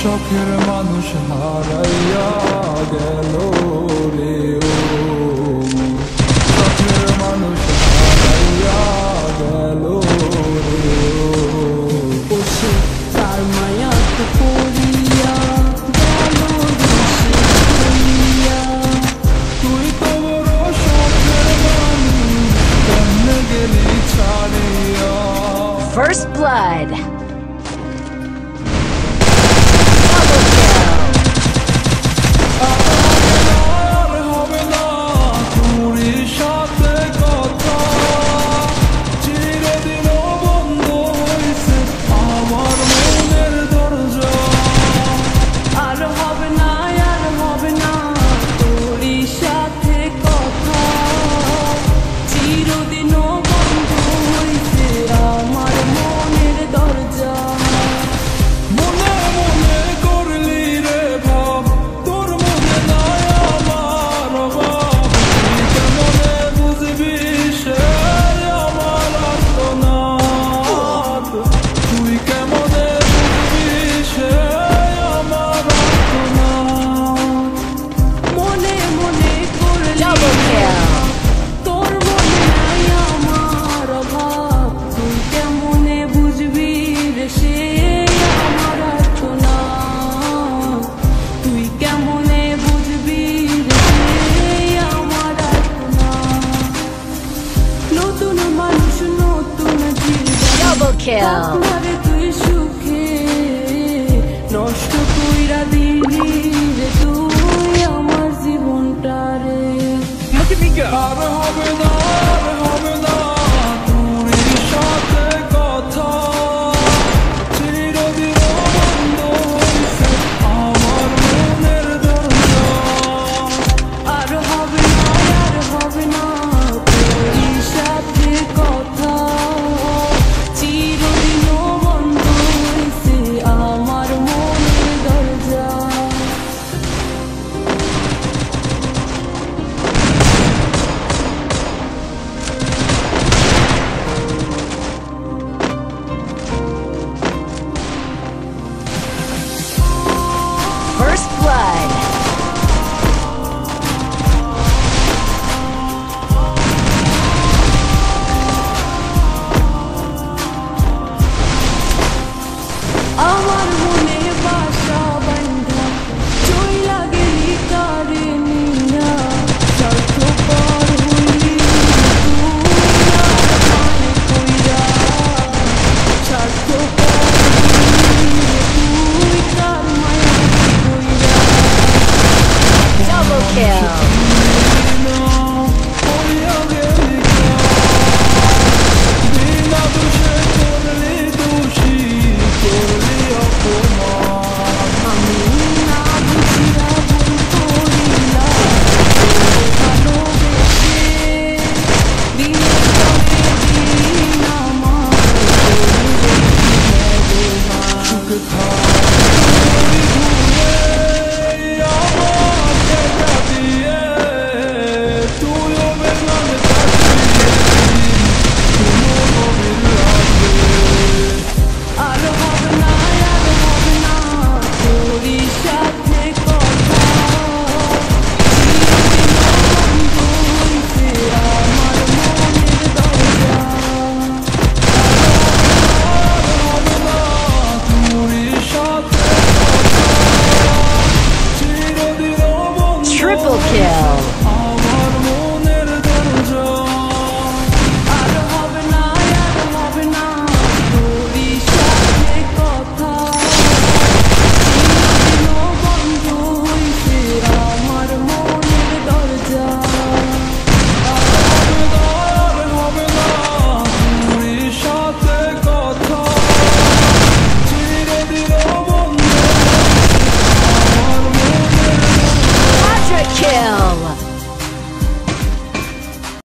শখের মানুষ হারাইয়া গেল রে শখের মানুষ হারাইয়া গেল রে বসে তার মায়া তো পড়িয়া গেল তুই তো বড় শখের মানুষ কেমনে গেলি ছাড়িয়া First blood. Double kill. তুই সুখে নষ্ট কইরা দিলি রে তুই আমার জীবনটা রে আর হবে না তোর সাথে কথা চিরদিন বন্ধ হইছে আমার মনের দরজা আর হবে না তোর সাথে কথা চিরদিন বন্ধ হইছে আমার মনের দরজা First blood.